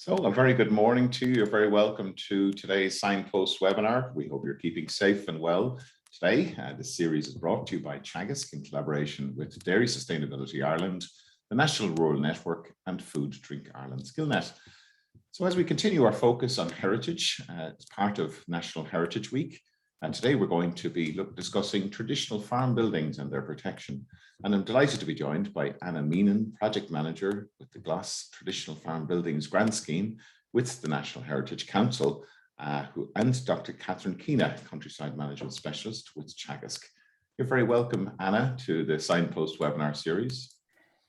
So a very good morning to you. You're very welcome to today's Signpost webinar. We hope you're keeping safe and well today. This series is brought to you by Teagasc in collaboration with Dairy Sustainability Ireland, the National Rural Network and Food Drink Ireland SkillNet. So as we continue our focus on heritage, as part of National Heritage Week, and today we're going to be discussing traditional farm buildings and their protection. And I'm delighted to be joined by Anna Meenan, Project Manager with the GLAS Traditional Farm Buildings Grant Scheme with the National Heritage Council, and Dr. Catherine Keena, Countryside Management Specialist with Teagasc. You're very welcome, Anna, to the Signpost webinar series.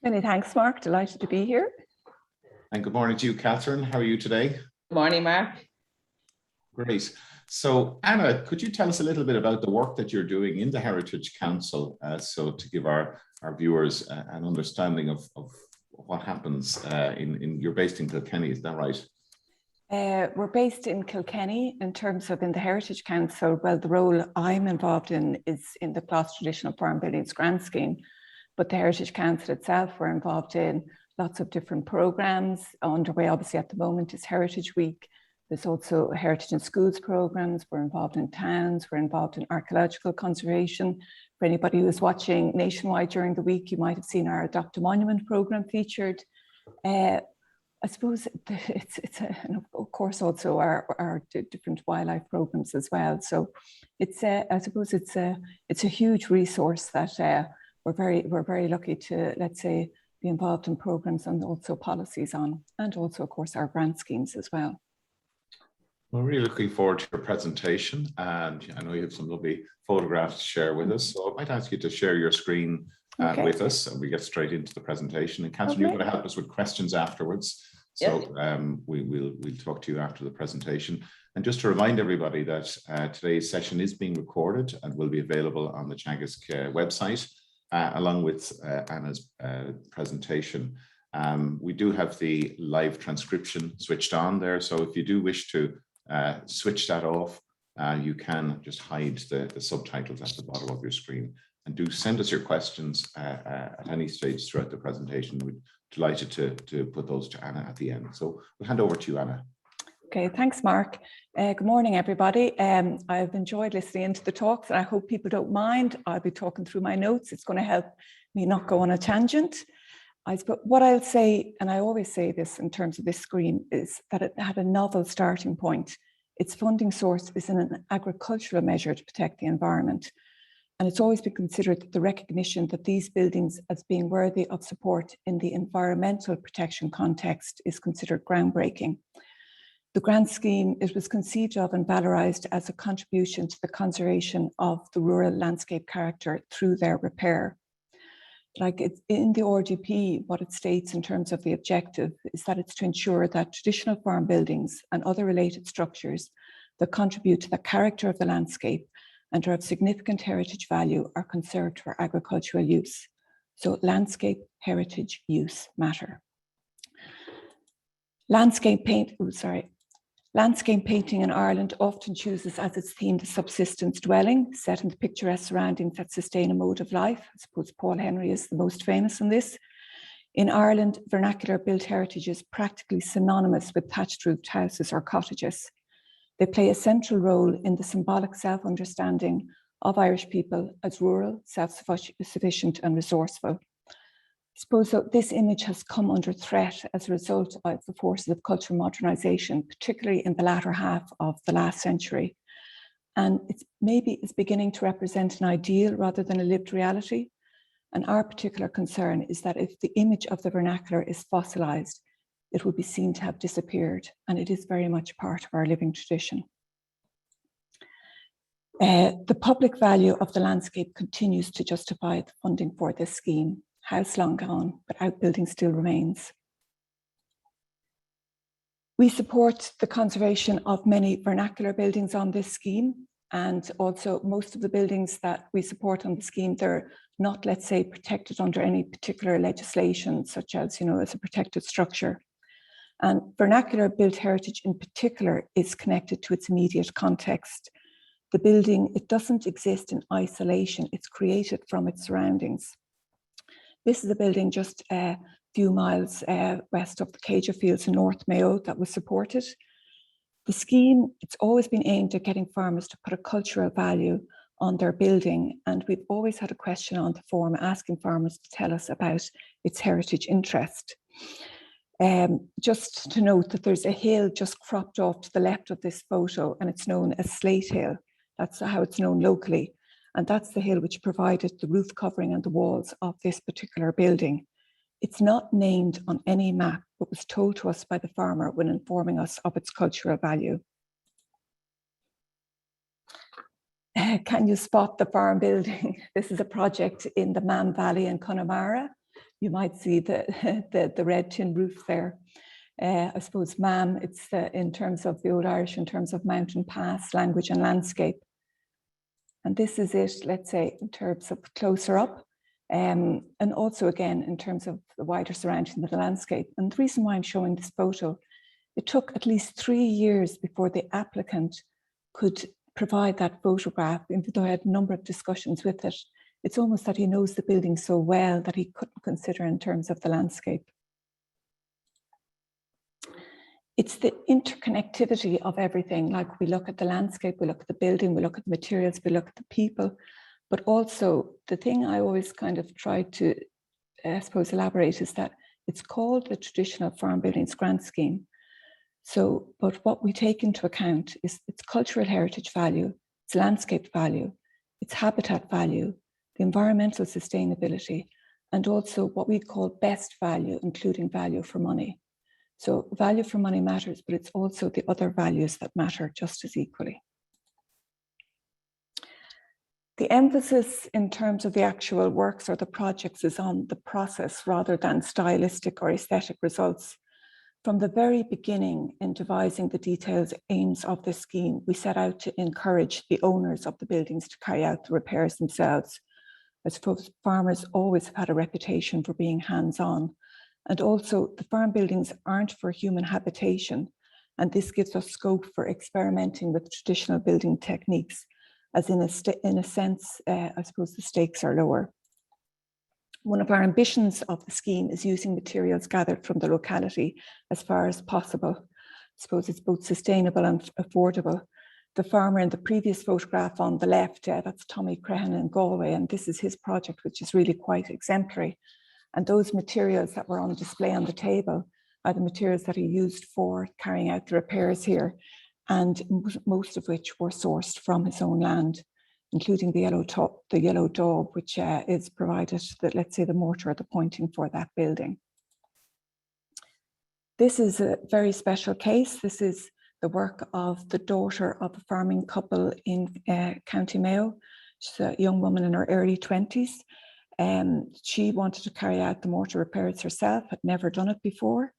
Many thanks, Mark. Delighted to be here. And good morning to you, Catherine. How are you today? Good morning, Mark. Great. So Anna, could you tell us a little bit about the work that you're doing in the Heritage Council, so to give our viewers an understanding of what happens you're based in Kilkenny, is that right? We're based in Kilkenny in terms of in the Heritage Council. Well, the role I'm involved in is in the GLAS Traditional Farm Buildings Grant Scheme, but the Heritage Council itself, we're involved in lots of different programs. Underway obviously at the moment is Heritage Week. There's also Heritage in Schools programs. We're involved in towns. We're involved in archaeological conservation. For anybody who is watching nationwide during the week, you might have seen our Adopt a Monument program featured. I suppose and of course also our different wildlife programs as well. So it's I suppose it's a huge resource that we're very lucky to, let's say, be involved in programs and also policies on, and also of course our grant schemes as well. We're really looking forward to your presentation, and I know you have some lovely photographs to share with us. So I might ask you to share your screen with us, and we get straight into the presentation. And Catherine, you're going to help us with questions afterwards. So we'll talk to you after the presentation. And just to remind everybody that today's session is being recorded and will be available on the Teagasc website, along with Anna's presentation. We do have the live transcription switched on there. So if you do wish to switch that off, you can just hide the subtitles at the bottom of your screen, and do send us your questions at any stage throughout the presentation. We're delighted to put those to Anna at the end. So we'll hand over to you, Anna. Okay, thanks, Mark. Good morning, everybody. I've enjoyed listening into the talks, and I hope people don't mind. I'll be talking through my notes. It's going to help me not go on a tangent. But what I'll say, and I always say this in terms of this screen, is that it had a novel starting point. Its funding source is in an agricultural measure to protect the environment. And it's always been considered the recognition that these buildings as being worthy of support in the environmental protection context is considered groundbreaking. The grant scheme, it was conceived of and valorised as a contribution to the conservation of the rural landscape character through their repair. Like it's in the RDP, what it states in terms of the objective is that it's to ensure that traditional farm buildings and other related structures that contribute to the character of the landscape and are of significant heritage value are conserved for agricultural use. So landscape heritage use matter. Landscape painting in Ireland often chooses as its theme the subsistence dwelling, set in the picturesque surroundings that sustain a mode of life. I suppose Paul Henry is the most famous in this. In Ireland, vernacular built heritage is practically synonymous with thatched roofed houses or cottages. They play a central role in the symbolic self-understanding of Irish people as rural, self-sufficient and resourceful. I suppose that this image has come under threat as a result of the forces of cultural modernisation, particularly in the latter half of the last century. And it's beginning to represent an ideal rather than a lived reality. And our particular concern is that if the image of the vernacular is fossilised, it will be seen to have disappeared. And it is very much part of our living tradition. The public value of the landscape continues to justify the funding for this scheme. House long gone, but outbuilding still remains. We support the conservation of many vernacular buildings on this scheme, and also most of the buildings that we support on the scheme, they're not, let's say, protected under any particular legislation, such as, as a protected structure. And vernacular built heritage in particular is connected to its immediate context. The building, it doesn't exist in isolation, it's created from its surroundings. This is a building just a few miles west of the Cager Fields in North Mayo that was supported. The scheme, it's always been aimed at getting farmers to put a cultural value on their building, and we've always had a question on the form asking farmers to tell us about its heritage interest. Just to note that there's a hill just cropped off to the left of this photo, and it's known as Slate Hill. That's how it's known locally. And that's the hill which provided the roof covering and the walls of this particular building. It's not named on any map, but was told to us by the farmer when informing us of its cultural value. Can you spot the farm building? This is a project in the Man Valley in Connemara. You might see the red tin roof there. I suppose MAM, it's in terms of the Old Irish, in terms of mountain pass, language and landscape. And this is it, let's say, in terms of closer up, and also again, in terms of the wider surrounding of the landscape. And the reason why I'm showing this photo, it took at least 3 years before the applicant could provide that photograph, even though I had a number of discussions with it. It's almost that he knows the building so well that he couldn't consider in terms of the landscape. It's the interconnectivity of everything. Like we look at the landscape, we look at the building, we look at the materials, we look at the people, but also the thing I always kind of try to, I suppose, elaborate is that it's called the Traditional Farm Buildings Grant Scheme. So, but what we take into account is its cultural heritage value, its landscape value, its habitat value, the environmental sustainability, and also what we call best value, including value for money. So value for money matters, but it's also the other values that matter just as equally. The emphasis in terms of the actual works or the projects is on the process rather than stylistic or aesthetic results. From the very beginning in devising the detailed aims of this scheme, we set out to encourage the owners of the buildings to carry out the repairs themselves. I suppose farmers always have had a reputation for being hands-on, and also the farm buildings aren't for human habitation, and this gives us scope for experimenting with traditional building techniques, as in a sense, I suppose the stakes are lower. One of our ambitions of the scheme is using materials gathered from the locality as far as possible. I suppose it's both sustainable and affordable. The farmer in the previous photograph on the left, that's Tommy Crehan in Galway, and this is his project, which is really quite exemplary. And those materials that were on display on the table are the materials that he used for carrying out the repairs here, and most of which were sourced from his own land, including the yellow daub, which is provided, that, let's say, the mortar or the pointing for that building. This is a very special case. This is the work of the daughter of a farming couple in County Mayo. She's a young woman in her early 20s. She wanted to carry out the mortar repairs herself, had never done it before.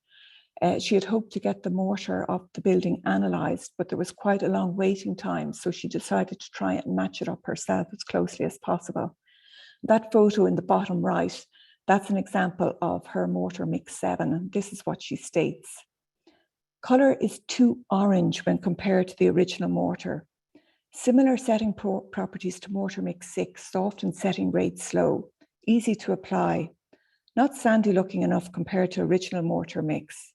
She had hoped to get the mortar of the building analysed, but there was quite a long waiting time, so she decided to try and match it up herself as closely as possible. That photo in the bottom right, that's an example of her mortar mix 7, and this is what she states. Colour is too orange when compared to the original mortar. Similar setting properties to mortar mix 6, soft and setting rate slow, easy to apply, not sandy looking enough compared to original mortar mix.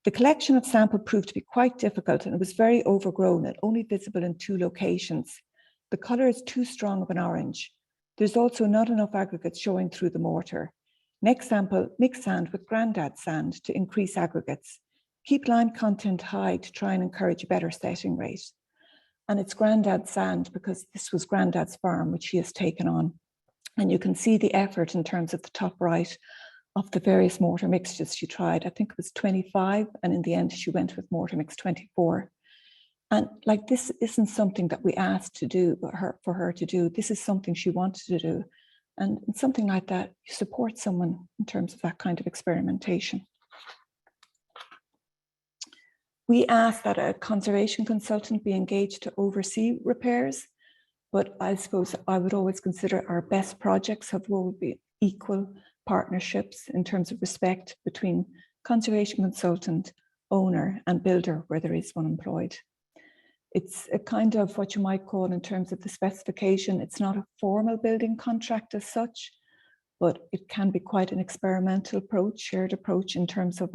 The collection of sample proved to be quite difficult, and it was very overgrown and only visible in 2 locations. The colour is too strong of an orange. There's also not enough aggregates showing through the mortar. Next sample, mix sand with Grandad sand to increase aggregates. Keep lime content high to try and encourage a better setting rate. And it's Grandad sand because this was Grandad's farm, which he has taken on. And you can see the effort in terms of the top right of the various mortar mixtures she tried. I think it was 25, and in the end she went with mortar mix 24. And like, this isn't something that we asked to do for her to do. This is something she wanted to do. And something like that, you support someone in terms of that kind of experimentation. We asked that a conservation consultant be engaged to oversee repairs, but I suppose I would always consider our best projects have all been equal partnerships in terms of respect between conservation consultant, owner and builder where there is one employed. It's a kind of what you might call, in terms of the specification, it's not a formal building contract as such, but it can be quite an experimental approach, shared approach in terms of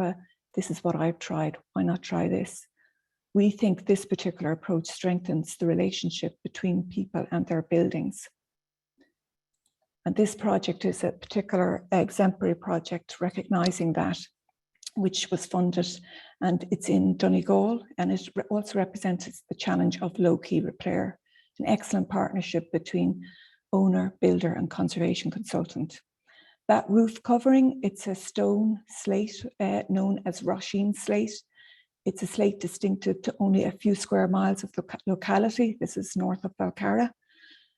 this is what I've tried, why not try this? We think this particular approach strengthens the relationship between people and their buildings. And this project is a particular exemplary project recognizing that, which was funded, and it's in Donegal, and it also represents the challenge of low-key repair, an excellent partnership between owner, builder, and conservation consultant. That roof covering, it's a stone slate known as Roisin slate. It's a slate distinctive to only a few square miles of the locality. This is north of Belcarra.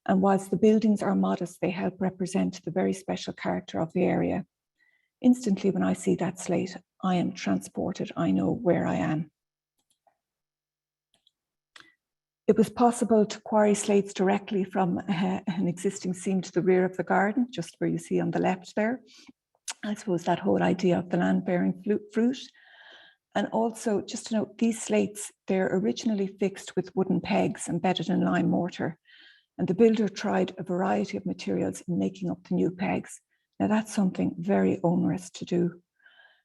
And whilst the buildings are modest, they help represent the very special character of the area. Instantly, when I see that slate, I am transported. I know where I am. It was possible to quarry slates directly from an existing seam to the rear of the garden, just where you see on the left there. I suppose that whole idea of the land-bearing fruit. And also, just to note, these slates, they're originally fixed with wooden pegs embedded in lime mortar. And the builder tried a variety of materials in making up the new pegs. Now that's something very onerous to do.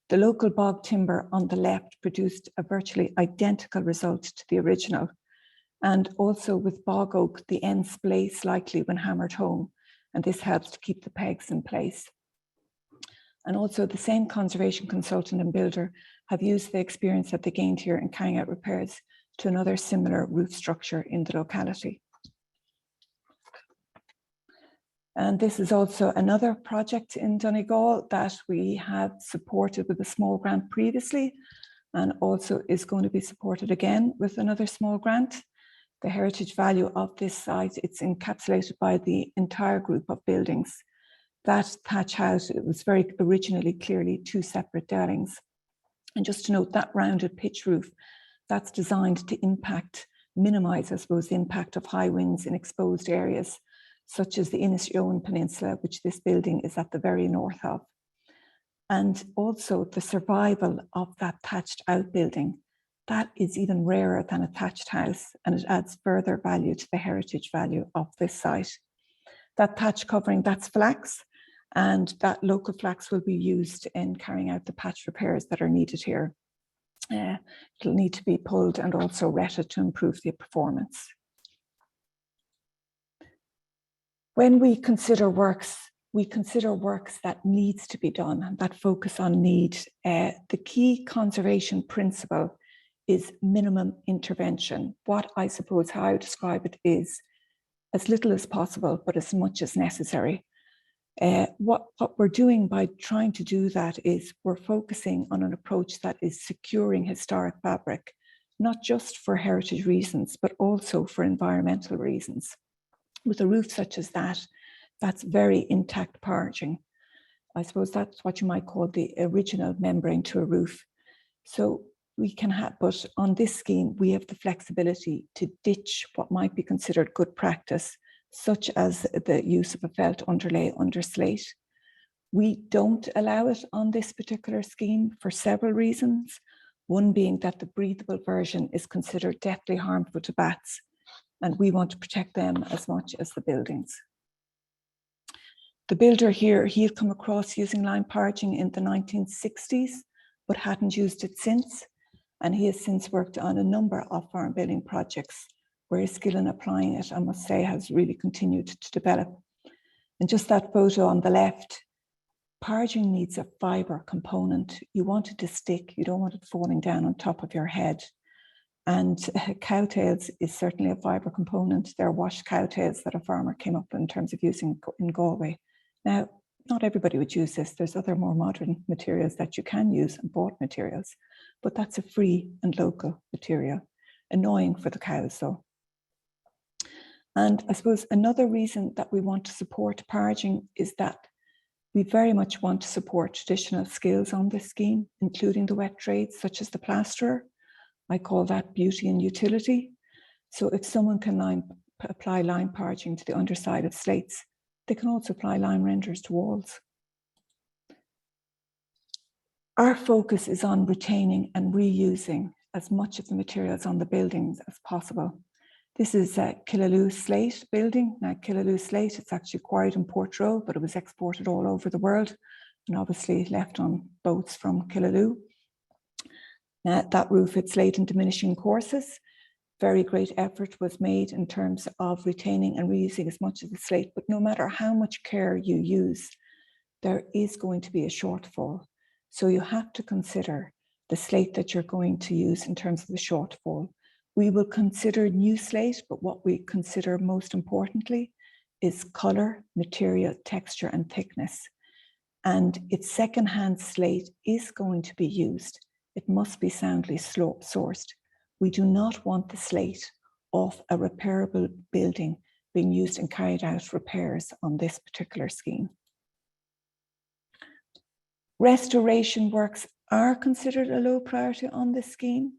The local bog timber on the left produced a virtually identical result to the original. And also with bog oak, the ends splay slightly when hammered home, and this helps to keep the pegs in place. And also the same conservation consultant and builder have used the experience that they gained here in carrying out repairs to another similar roof structure in the locality. And this is also another project in Donegal that we have supported with a small grant previously, and also is going to be supported again with another small grant. The heritage value of this site, it's encapsulated by the entire group of buildings. That thatch house, it was very originally clearly two separate dwellings. And just to note, that rounded pitch roof, that's designed to minimize, I suppose, the impact of high winds in exposed areas, such as the Inishowen Peninsula, which this building is at the very north of. And also the survival of that thatched outbuilding, that is even rarer than a thatched house, and it adds further value to the heritage value of this site. That thatch covering, that's flax, and that local flax will be used in carrying out the patch repairs that are needed here. It'll need to be pulled and also retted to improve the performance. When we consider works that needs to be done and that focus on need. The key conservation principle is minimum intervention. What I suppose how I describe it is as little as possible, but as much as necessary. What we're doing by trying to do that is we're focusing on an approach that is securing historic fabric, not just for heritage reasons, but also for environmental reasons. With a roof such as that, that's very intact parging. I suppose that's what you might call the original membrane to a roof. So we can have, but on this scheme, we have the flexibility to ditch what might be considered good practice, such as the use of a felt underlay under slate. We don't allow it on this particular scheme for several reasons. One being that the breathable version is considered deathly harmful to bats, and we want to protect them as much as the buildings. The builder here, he had come across using lime parging in the 1960s, but hadn't used it since. And he has since worked on a number of farm building projects where his skill in applying it, I must say, has really continued to develop. And just that photo on the left, parging needs a fiber component. You want it to stick, you don't want it falling down on top of your head. And cowtails is certainly a fiber component. There are washed cowtails that a farmer came up in terms of using in Galway. Now, not everybody would use this. There's other more modern materials that you can use and bought materials, but that's a free and local material. Annoying for the cows though. And I suppose another reason that we want to support parging is that we very much want to support traditional skills on this scheme, including the wet trades such as the plasterer. I call that beauty and utility. So if someone can apply lime parging to the underside of slates, they can also apply lime renders to walls. Our focus is on retaining and reusing as much of the materials on the buildings as possible. This is a Killaloe slate building. Now, Killaloe slate, it's actually quarried in Portroe, but it was exported all over the world and obviously left on boats from Killaloe. That roof, it's slate in diminishing courses. Very great effort was made in terms of retaining and reusing as much of the slate, but no matter how much care you use, there is going to be a shortfall. So you have to consider the slate that you're going to use in terms of the shortfall. We will consider new slate, but what we consider most importantly is color, material, texture, and thickness. And if secondhand slate is going to be used, it must be soundly sourced. We do not want the slate of a repairable building being used and carried out repairs on this particular scheme. Restoration works are considered a low priority on this scheme.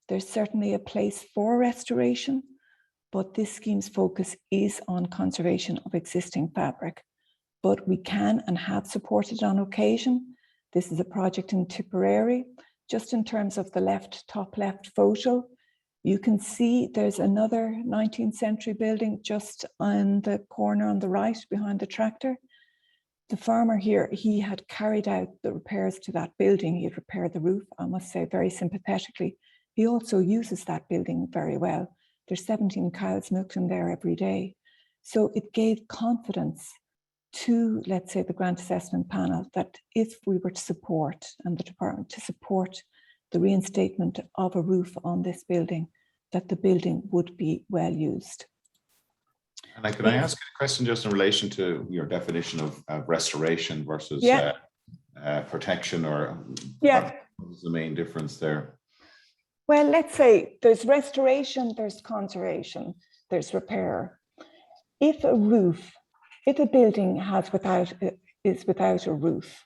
There's certainly a place for restoration, but this scheme's focus is on conservation of existing fabric. But we can and have supported on occasion. This is a project in Tipperary. Just in terms of the top left photo, you can see there's another 19th century building just on the corner on the right behind the tractor. The farmer here, he had carried out the repairs to that building. He had repaired the roof, I must say, very sympathetically. He also uses that building very well. There's 17 cows milked in there every day. So it gave confidence to, let's say, the grant assessment panel that if we were to support, and the department to support the reinstatement of a roof on this building, that the building would be well used. And can I ask a question just in relation to your definition of restoration versus protection, or what is the main difference there? Well, let's say there's restoration, there's conservation, there's repair. If a building is without a roof,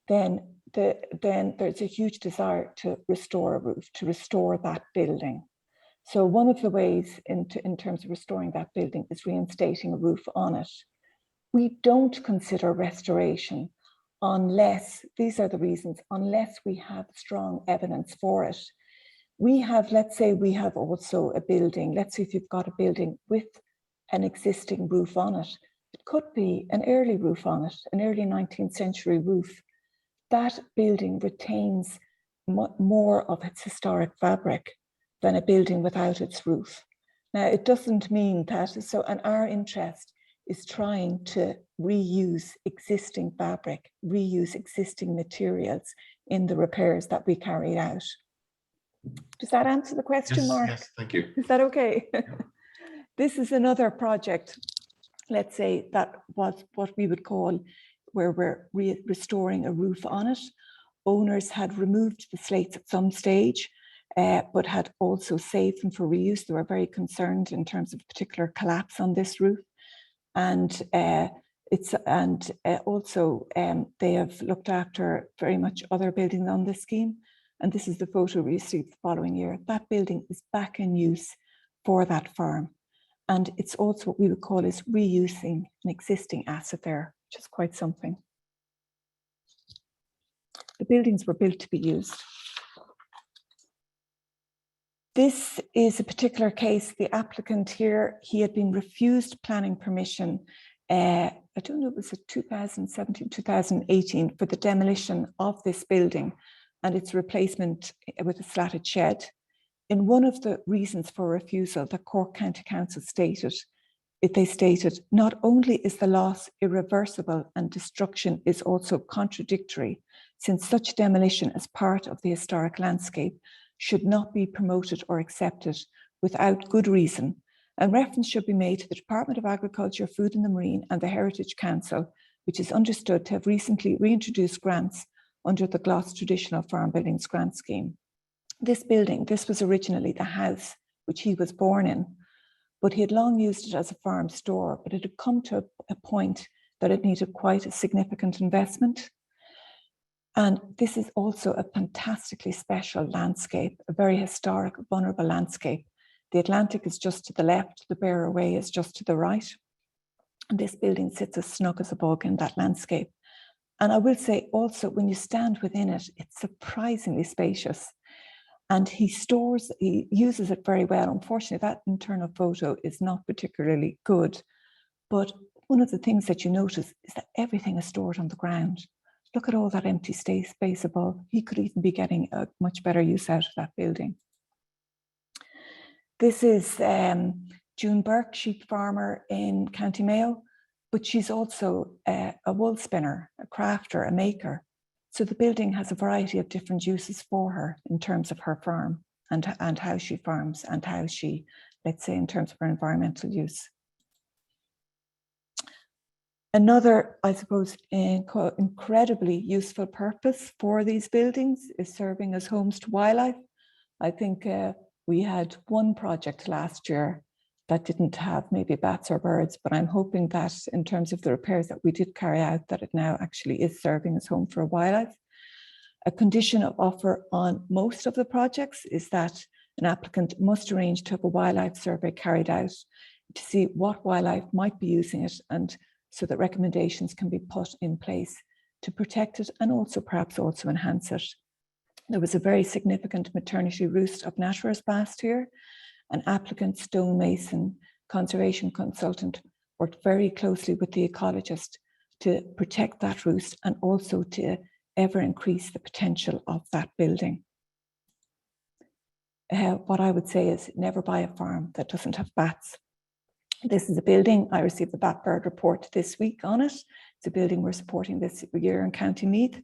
then there's a huge desire to restore a roof, to restore that building. So one of the ways in terms of restoring that building is reinstating a roof on it. We don't consider restoration unless, these are the reasons, unless we have strong evidence for it. Let's say we have also a building, let's say if you've got a building with an existing roof on it, it could be an early roof on it, an early 19th century roof. That building retains more of its historic fabric than a building without its roof. Now, it doesn't mean that, and our interest is trying to reuse existing fabric, reuse existing materials in the repairs that we carry out. Does that answer the question, Mark? Yes, thank you. Is that okay? This is another project, let's say, that was what we would call where we're restoring a roof on it. Owners had removed the slates at some stage, but had also saved them for reuse. They were very concerned in terms of particular collapse on this roof. And also they have looked after very much other buildings on this scheme. And this is the photo we received the following year. That building is back in use for that farm. And it's also what we would call is reusing an existing asset there, which is quite something. The buildings were built to be used. This is a particular case. The applicant here, he had been refused planning permission. I don't know, it was 2017, 2018 for the demolition of this building and its replacement with a slatted shed. In one of the reasons for refusal, the Cork County Council stated, not only is the loss irreversible and destruction is also contradictory, since such demolition as part of the historic landscape should not be promoted or accepted without good reason, and reference should be made to the Department of Agriculture, Food and the Marine and the Heritage Council, which is understood to have recently reintroduced grants under the Gloss Traditional Farm Buildings Grant Scheme. This building, this was originally the house which he was born in, but he had long used it as a farm store, but it had come to a point that it needed quite a significant investment. And this is also a fantastically special landscape, a very historic, vulnerable landscape. The Atlantic is just to the left, the Beara Way is just to the right. And this building sits as snug as a bug in that landscape. And I will say also, when you stand within it, it's surprisingly spacious. And he uses it very well. Unfortunately, that internal photo is not particularly good. But one of the things that you notice is that everything is stored on the ground. Look at all that empty space above. He could even be getting a much better use out of that building. This is June Burke, sheep farmer in County Mayo, but she's also a wool spinner, a crafter, a maker. So the building has a variety of different uses for her in terms of her farm and how she farms and how she, let's say, in terms of her environmental use. Another, I suppose, incredibly useful purpose for these buildings is serving as homes to wildlife. I think we had one project last year that didn't have maybe bats or birds, but I'm hoping that in terms of the repairs that we did carry out, that it now actually is serving as home for wildlife. A condition of offer on most of the projects is that an applicant must arrange to have a wildlife survey carried out to see what wildlife might be using it, and so that recommendations can be put in place to protect it and also perhaps also enhance it. There was a very significant maternity roost of Natteras last year. An applicant, stonemason, conservation consultant worked very closely with the ecologist to protect that roost and also to ever increase the potential of that building. What I would say is never buy a farm that doesn't have bats. This is a building, I received the Bat Bird report this week on it. It's a building we're supporting this year in County Meath.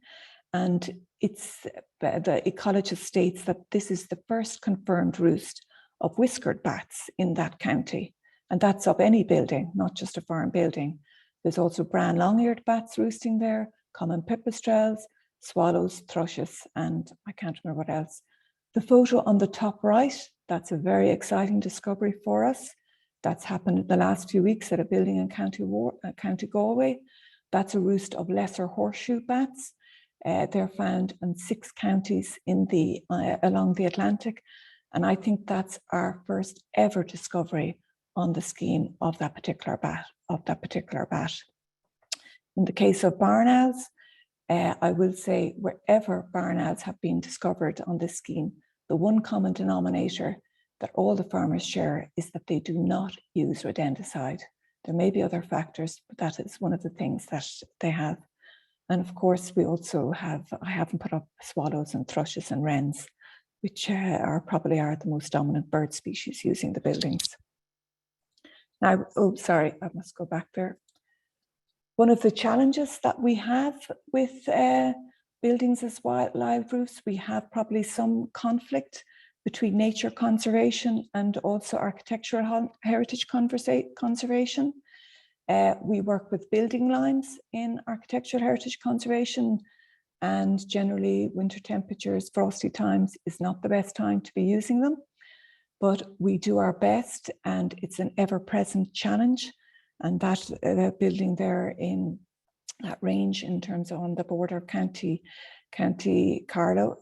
And it's, the ecologist states that this is the first confirmed roost of whiskered bats in that county. And that's of any building, not just a farm building. There's also brown long-eared bats roosting there, common pipistrelles, swallows, thrushes, and I can't remember what else. The photo on the top right, that's a very exciting discovery for us. That's happened in the last few weeks at a building in County Galway. That's a roost of lesser horseshoe bats. They're found in 6 counties in along the Atlantic. And I think that's our first ever discovery on the scheme of that particular bat. In the case of barn owls, I will say wherever barn owls have been discovered on this scheme, the one common denominator that all the farmers share is that they do not use rodenticide. There may be other factors, but that is one of the things that they have. And of course, we also have, I haven't put up swallows and thrushes and wrens, which probably are the most dominant bird species using the buildings. Now, oh, sorry, I must go back there. One of the challenges that we have with buildings as wildlife roofs, we have probably some conflict between nature conservation and also architectural heritage conservation. We work with building lines in architectural heritage conservation, and generally winter temperatures, frosty times is not the best time to be using them, but we do our best and it's an ever-present challenge. And that building there in that range in terms of on the border of County Carlow,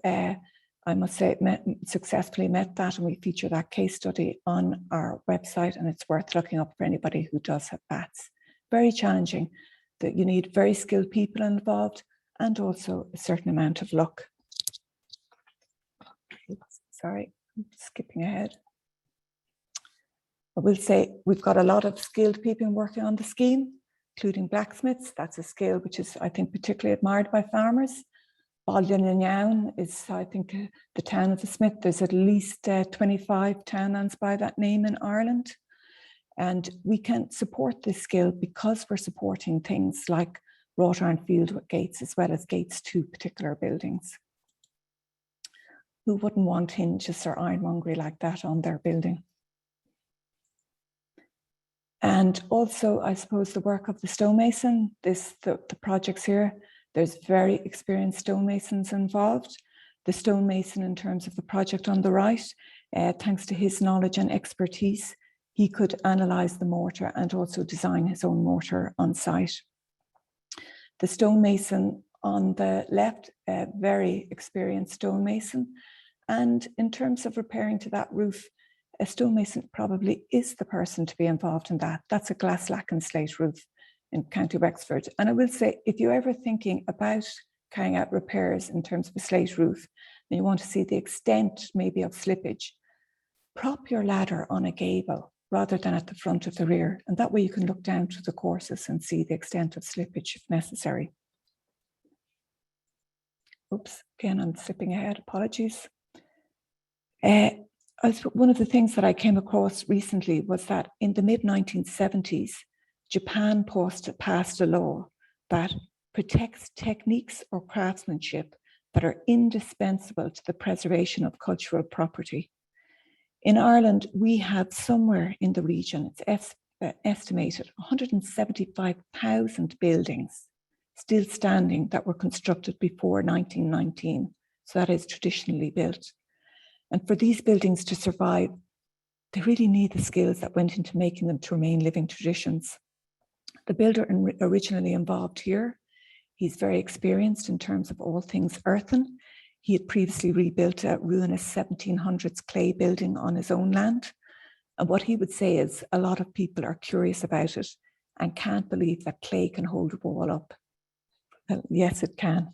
I must say successfully met that, and we feature that case study on our website, and it's worth looking up for anybody who does have bats. Very challenging, that you need very skilled people involved and also a certain amount of luck. Sorry, I'm skipping ahead. I will say we've got a lot of skilled people working on the scheme, including blacksmiths. That's a skill which is, I think, particularly admired by farmers. Ballinyown is, I think, the town of the smith. There's at least 25 townlands by that name in Ireland. And we can support this skill because we're supporting things like wrought iron field gates as well as gates to particular buildings. Who wouldn't want hinges or ironmongery like that on their building? And also, I suppose, the work of the stonemason, the projects here, there's very experienced stonemasons involved. The stonemason, in terms of the project on the right, thanks to his knowledge and expertise, he could analyze the mortar and also design his own mortar on site. The stonemason on the left, a very experienced stonemason. And in terms of repairing to that roof, a stonemason probably is the person to be involved in that. That's a glass lac and slate roof in County Wexford. And I will say, if you're ever thinking about carrying out repairs in terms of a slate roof, and you want to see the extent maybe of slippage, prop your ladder on a gable rather than at the front of the rear. And that way you can look down to the courses and see the extent of slippage if necessary. Oops, again, I'm slipping ahead, apologies. One of the things that I came across recently was that in the mid-1970s, Japan passed a law that protects techniques or craftsmanship that are indispensable to the preservation of cultural property. In Ireland, we have somewhere in the region, it's estimated 175,000 buildings still standing that were constructed before 1919. So that is traditionally built. And for these buildings to survive, they really need the skills that went into making them to remain living traditions. The builder originally involved here, he's very experienced in terms of all things earthen. He had previously rebuilt a ruinous 1700s clay building on his own land. And what he would say is a lot of people are curious about it and can't believe that clay can hold a wall up. Well, yes, it can.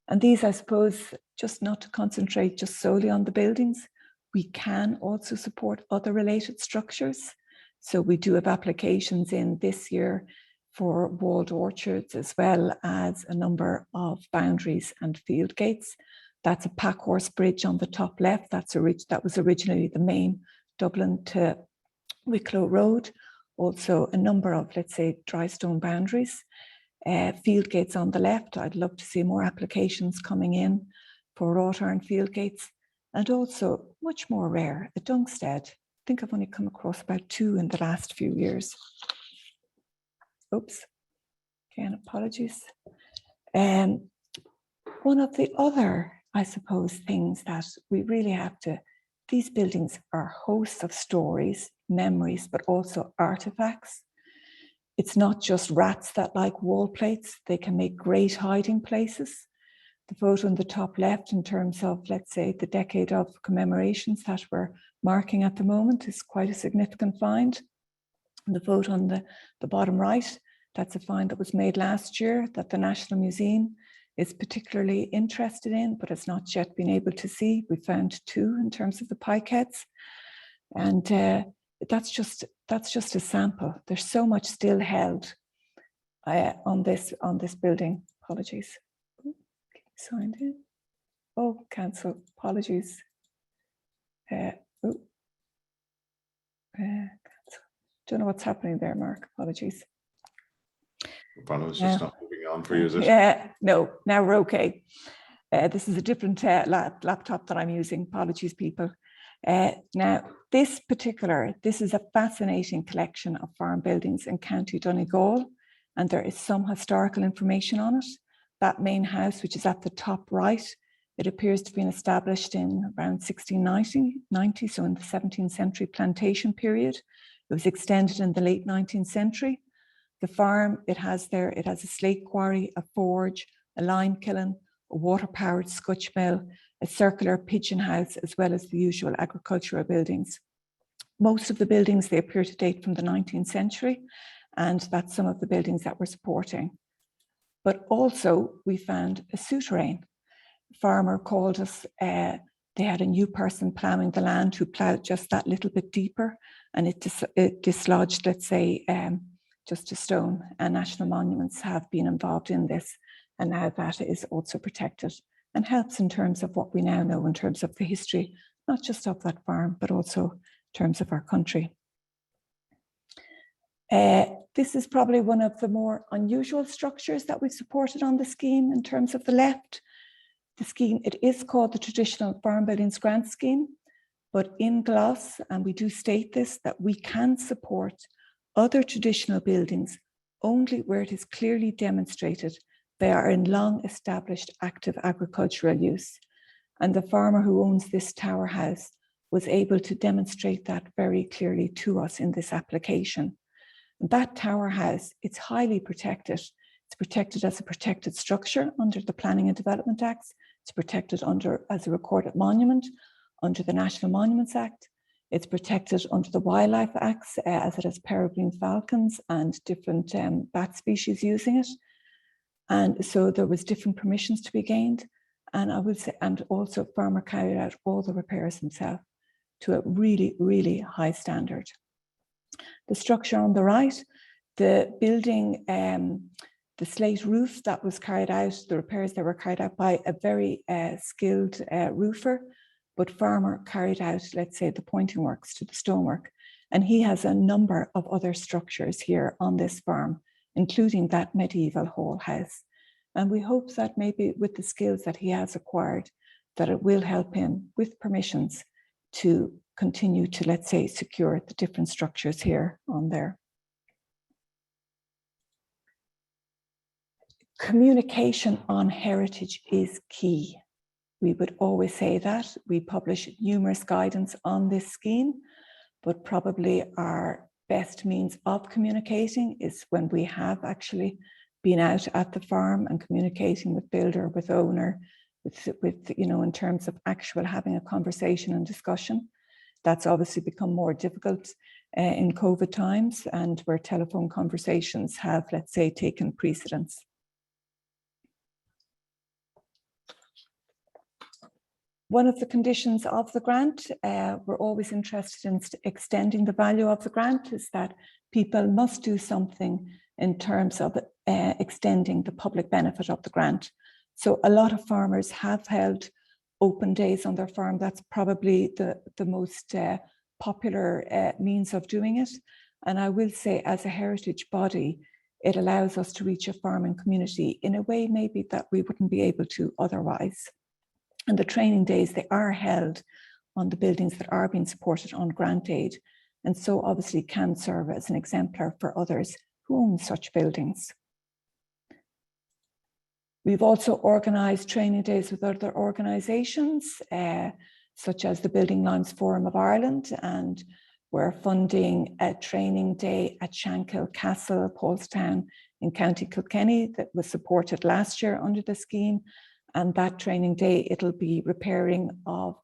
And these, I suppose, just not to concentrate just solely on the buildings, we can also support other related structures. So we do have applications in this year for walled orchards, as well as a number of boundaries and field gates. That's a pack horse bridge on the top left. That was originally the main Dublin to Wicklow Road. Also a number of, let's say, dry stone boundaries. Field gates on the left. I'd love to see more applications coming in for wrought iron field gates. And also, much more rare, a Dungstead. I think I've only come across about 2 in the last few years. Oops, again, apologies. One of the other, I suppose, things that we really have to, these buildings are hosts of stories, memories, but also artifacts. It's not just rats that like wall plates, they can make great hiding places. The photo in the top left in terms of, let's say, the decade of commemorations that we're marking at the moment is quite a significant find. And the photo on the bottom right, that's a find that was made last year that the National Museum is particularly interested in, but has not yet been able to see. We found 2 in terms of the pike heads. And that's just a sample. There's so much still held on this building. Apologies. Signed in. Oh, cancel. Apologies. Cancel. Don't know what's happening there, Mark. Apologies. Apologies, it's not moving on for you, is it? Yeah, no, now we're okay. This is a different laptop that I'm using. Apologies, people. Now, this is a fascinating collection of farm buildings in County Donegal, and there is some historical information on it. That main house, which is at the top right, it appears to have been established in around 1690, so in the 17th century plantation period. It was extended in the late 19th century. The farm, it has a slate quarry, a forge, a lime kiln, a water-powered scutch mill, a circular pigeon house, as well as the usual agricultural buildings. Most of the buildings, they appear to date from the 19th century, and that's some of the buildings that we're supporting. But also, we found a souterrain. A farmer called us, they had a new person ploughing the land who ploughed just that little bit deeper, and it dislodged, let's say, just a stone, and national monuments have been involved in this, and now that is also protected and helps in terms of what we now know in terms of the history, not just of that farm, but also in terms of our country. This is probably one of the more unusual structures that we've supported on the scheme in terms of the left. The scheme, it is called the Traditional Farm Buildings Grant Scheme, but in gloss, and we do state this, that we can support other traditional buildings only where it is clearly demonstrated they are in long established active agricultural use. And the farmer who owns this tower house was able to demonstrate that very clearly to us in this application. And that tower house, it's highly protected. It's protected as a protected structure under the Planning and Development Acts. It's protected as a recorded monument under the National Monuments Act. It's protected under the Wildlife Acts as it has peregrine falcons and different bat species using it. And so there was different permissions to be gained. And I would say, and also farmer carried out all the repairs himself to a really, really high standard. The structure on the right, the building, the slate roof that was carried out, the repairs that were carried out by a very skilled roofer, but farmer carried out, let's say, the pointing works to the stonework. And he has a number of other structures here on this farm, including that medieval hall house. And we hope that maybe with the skills that he has acquired, that it will help him with permissions to continue to, let's say, secure the different structures here on there. Communication on heritage is key. We would always say that. We publish numerous guidance on this scheme, but probably our best means of communicating is when we have actually been out at the farm and communicating with builder, with owner, with you know, in terms of actual having a conversation and discussion. That's obviously become more difficult in COVID times, and where telephone conversations have, let's say, taken precedence. One of the conditions of the grant, we're always interested in extending the value of the grant, is that people must do something in terms of extending the public benefit of the grant. So a lot of farmers have held open days on their farm. That's probably the most popular means of doing it. And I will say, as a heritage body, it allows us to reach a farming community in a way maybe that we wouldn't be able to otherwise. And the training days, they are held on the buildings that are being supported on grant aid, and so obviously can serve as an exemplar for others who own such buildings. We've also organised training days with other organisations, such as the Building Lines Forum of Ireland, and we're funding a training day at Shankill Castle, Paulstown in County Kilkenny that was supported last year under the scheme. And that training day, it'll be repairing of,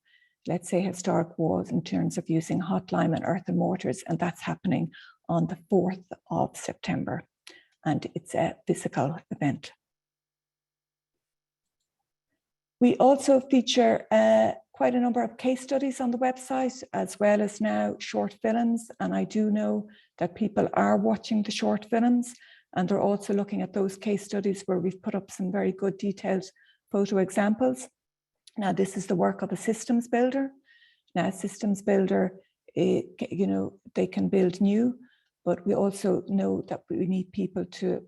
let's say, historic walls in terms of using hot lime and earthen mortars. And that's happening on the 4th of September. And it's a physical event. We also feature quite a number of case studies on the website, as well as now short films. And I do know that people are watching the short films, and they're also looking at those case studies where we've put up some very good detailed photo examples. Now, this is the work of a systems builder. Now, a systems builder, you know, they can build new, but we also know that we need people to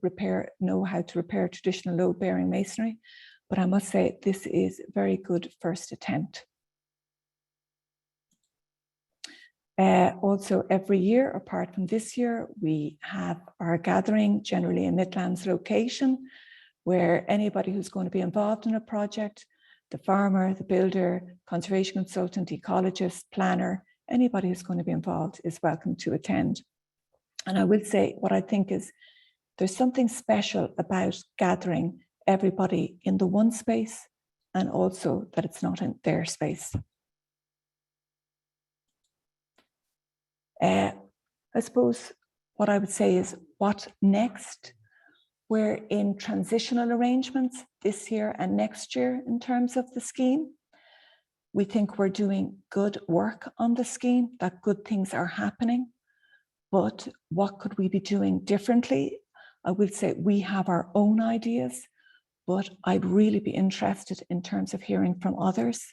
know how to repair traditional load-bearing masonry. But I must say, this is a very good first attempt. Also, every year, apart from this year, we have our gathering, generally a Midlands location, where anybody who's going to be involved in a project, the farmer, the builder, conservation consultant, ecologist, planner, anybody who's going to be involved is welcome to attend. And I will say, what I think is, there's something special about gathering everybody in the one space, and also that it's not in their space. I suppose what I would say is, what next? We're in transitional arrangements this year and next year in terms of the scheme. We think we're doing good work on the scheme, that good things are happening, but what could we be doing differently? I will say we have our own ideas, but I'd really be interested in terms of hearing from others,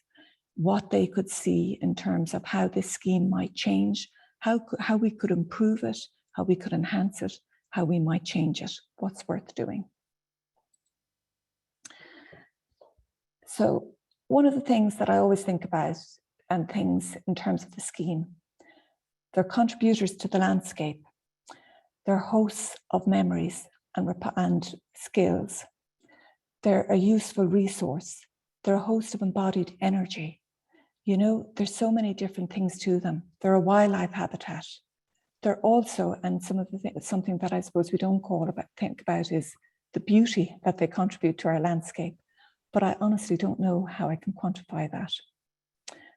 what they could see in terms of how this scheme might change, how we could improve it, how we could enhance it, how we might change it, what's worth doing. So one of the things that I always think about, and things in terms of the scheme, they're contributors to the landscape. They're hosts of memories and skills. They're a useful resource. They're a host of embodied energy. You know, there's so many different things to them. They're a wildlife habitat. They're also, and something that I suppose we don't think about is the beauty that they contribute to our landscape. But I honestly don't know how I can quantify that.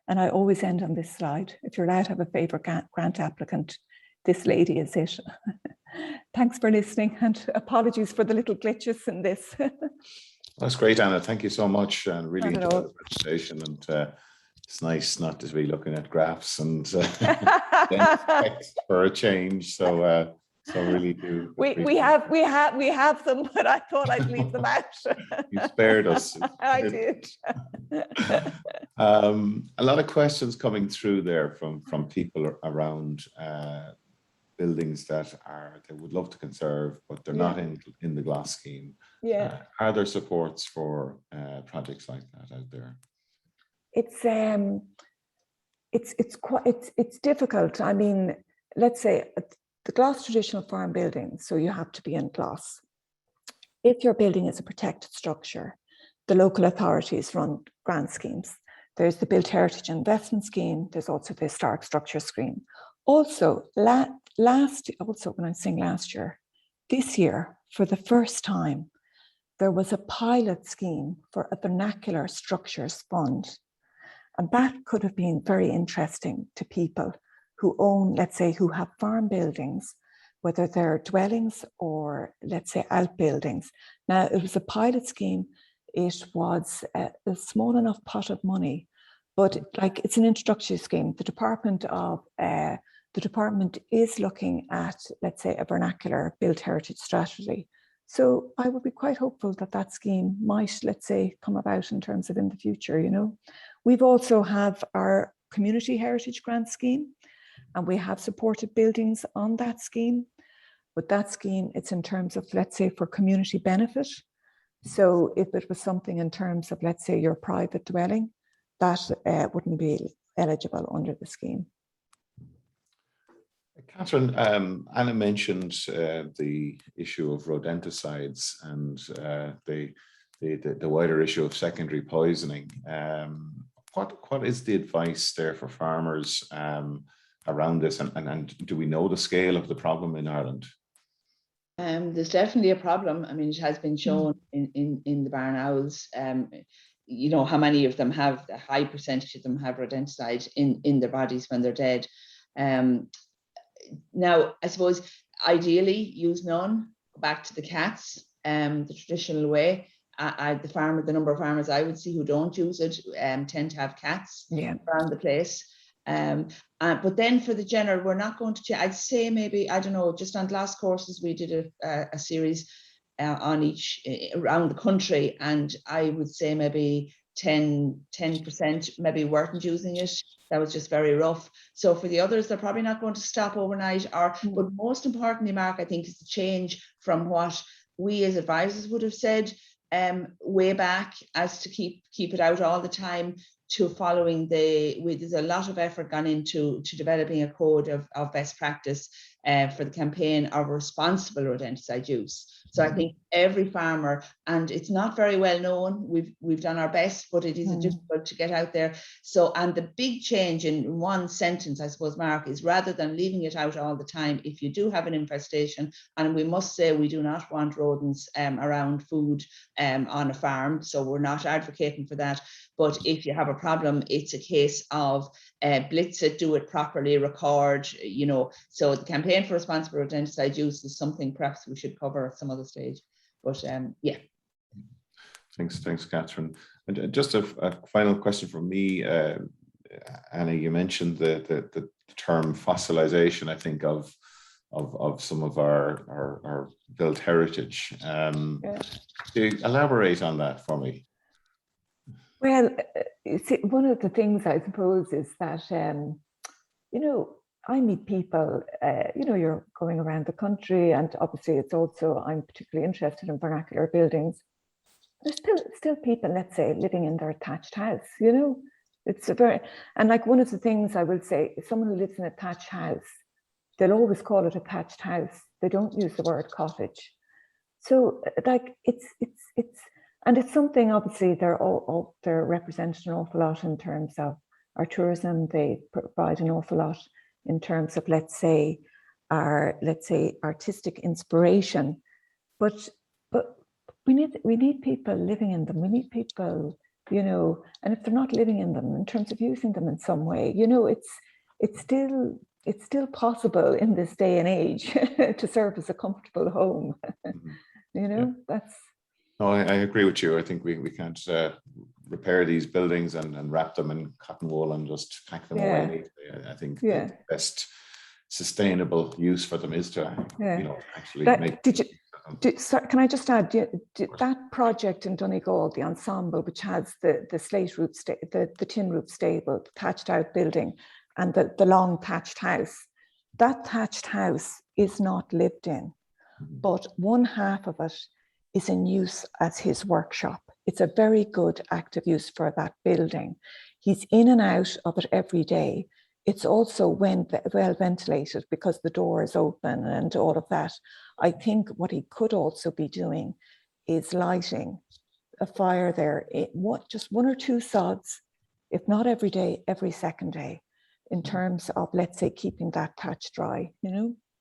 And I always end on this slide. If you're allowed to have a favorite grant applicant, this lady is it. Thanks for listening, and apologies for the little glitches in this. That's great, Anna. Thank you so much, and really Not at enjoyed all. the presentation. And it's nice not to be looking at graphs and text for a change. So really do. We have them, but I thought I'd leave them out. You spared us. I did. A lot of questions coming through there from people around buildings that they would love to conserve, but they're not in the GLAS scheme. Yeah. Are there supports for projects like that out there? It's difficult. I mean, let's say the GLAS traditional farm building, so you have to be in GLAS. If your building is a protected structure, the local authorities run grant schemes. There's the Built Heritage Investment Scheme. There's also the Historic Structure Scheme. Also, when I'm saying last year, this year, for the first time, there was a pilot scheme for a vernacular structures fund. And that could have been very interesting to people who own, let's say, who have farm buildings, whether they're dwellings or, let's say, outbuildings. Now, it was a pilot scheme. It was a small enough pot of money, but like it's an introductory scheme. The department is looking at, let's say, a vernacular built heritage strategy. So I would be quite hopeful that that scheme might, let's say, come about in terms of in the future, you know. We've also have our community heritage grant scheme, and we have supported buildings on that scheme. But that scheme, it's in terms of, let's say, for community benefit. So if it was something in terms of, let's say, your private dwelling, that wouldn't be eligible under the scheme. Catherine, Anna mentioned the issue of rodenticides and the wider issue of secondary poisoning. What is the advice there for farmers around this, and do we know the scale of the problem in Ireland? There's definitely a problem. I mean, it has been shown in the barn owls. You know how many of them have, a high percentage of them have rodenticide in their bodies when they're dead. Now, I suppose ideally use none. Go back to the cats, the traditional way. The number of farmers I would see who don't use it tend to have cats around the place. But then for the general, we're not going to, I'd say maybe, I don't know, just on GLAS courses, we did a series on each around the country, and I would say maybe 10% maybe weren't using it. That was just very rough. So for the others, they're probably not going to stop overnight. But most importantly, Mark, I think is the change from what we as advisors would have said way back, as to keep it out all the time, to following there's a lot of effort gone into developing a code of best practice for the campaign of responsible rodenticide use. So I think every farmer, and it's not very well known, we've done our best, but it is difficult to get out there. So, and the big change in one sentence, I suppose, Mark, is rather than leaving it out all the time, if you do have an infestation, and we must say we do not want rodents around food on a farm, so we're not advocating for that. But if you have a problem, it's a case of blitz it, do it properly, record, you know. So the campaign for responsible rodenticide use is something perhaps we should cover at some other stage. But yeah. Thanks, Catherine. And just a final question from me, Anna. You mentioned the term fossilization, I think, of some of our built heritage. Can you elaborate on that for me? Well, see, one of the things I suppose is that, you know, I meet people, you know, you're going around the country, and obviously it's also, I'm particularly interested in vernacular buildings. There's still people, let's say, living in their attached house, you know. It's and like one of the things I will say, someone who lives in a thatched house, they'll always call it a thatched house. They don't use the word cottage. So like and it's something, obviously, they're represented an awful lot in terms of our tourism. They provide an awful lot in terms of, let's say, artistic inspiration. But we need people living in them. We need people, you know, and if they're not living in them, in terms of using them in some way, you know, it's still possible in this day and age to serve as a comfortable home. You know, that's. No, I agree with you. I think we can't repair these buildings and wrap them in cotton wool and just pack them away neatly. I think the best sustainable use for them is to, actually make. Can I just add, that project in Donegal, the ensemble, which has the slate roof, the tin roof stable, the thatched out building, and the long thatched house, that thatched house is not lived in, but one half of it is in use as his workshop. It's a very good active use for that building. He's in and out of it every day. It's also well ventilated because the door is open and all of that. I think what he could also be doing is lighting a fire there, just one or two sods, if not every day, every second day, in terms of, let's say, keeping that thatch dry,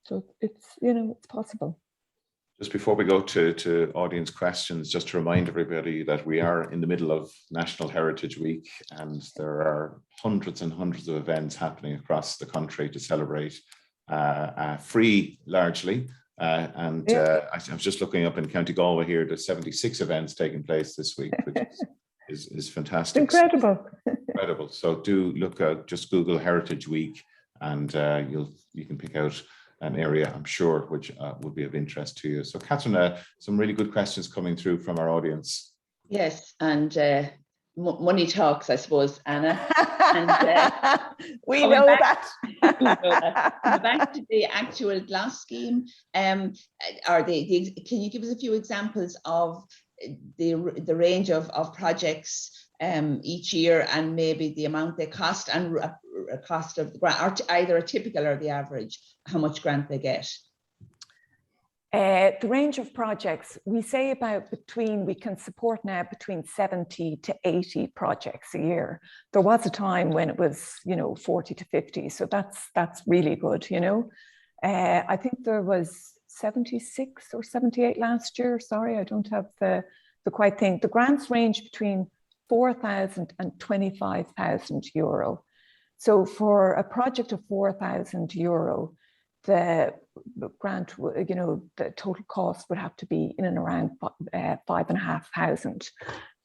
So it's, it's possible. Just before we go to audience questions, just to remind everybody that we are in the middle of National Heritage Week, and there are hundreds and hundreds of events happening across the country to celebrate, free largely. I was just looking up in County Galway here, there's 76 events taking place this week, which is fantastic. It's incredible. Incredible. So do look at, just Google Heritage Week, and you can pick out an area, I'm sure, which would be of interest to you. So Catherine, some really good questions coming through from our audience. Yes, and money talks, I suppose, Anna. And, we know that. Back to the actual GLAS scheme, can you give us a few examples of the range of projects each year, and maybe the amount they cost, and a cost of the grant, or either a typical or the average, how much grant they get? The range of projects, we say we can support now between 70 to 80 projects a year. There was a time when it was, 40 to 50. So that's really good, I think there was 76 or 78 last year. Sorry, I don't have the quite thing. The grants range between 4,000 and 25,000 euro. So for a project of 4,000 euro, the grant, the total cost would have to be in and around 5,500,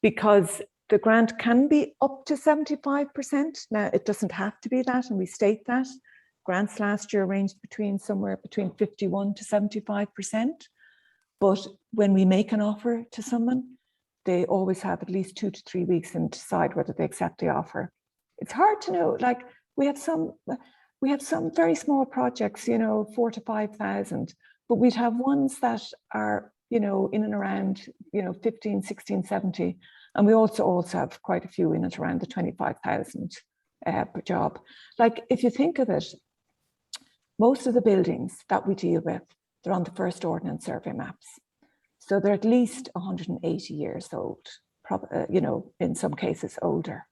because the grant can be up to 75%. Now, it doesn't have to be that, and we state that. Grants last year ranged somewhere between 51 to 75%. But when we make an offer to someone, they always have at least 2 to 3 weeks and decide whether they accept the offer. It's hard to know. Like, we have some very small projects, 4,000 to 5,000, but we'd have ones that are, in and around, 15, 16, 70. And we also have quite a few in and around the 25,000 per job. Like, if you think of it, most of the buildings that we deal with, they're on the first ordnance survey maps. So they're at least 180 years old, in some cases older.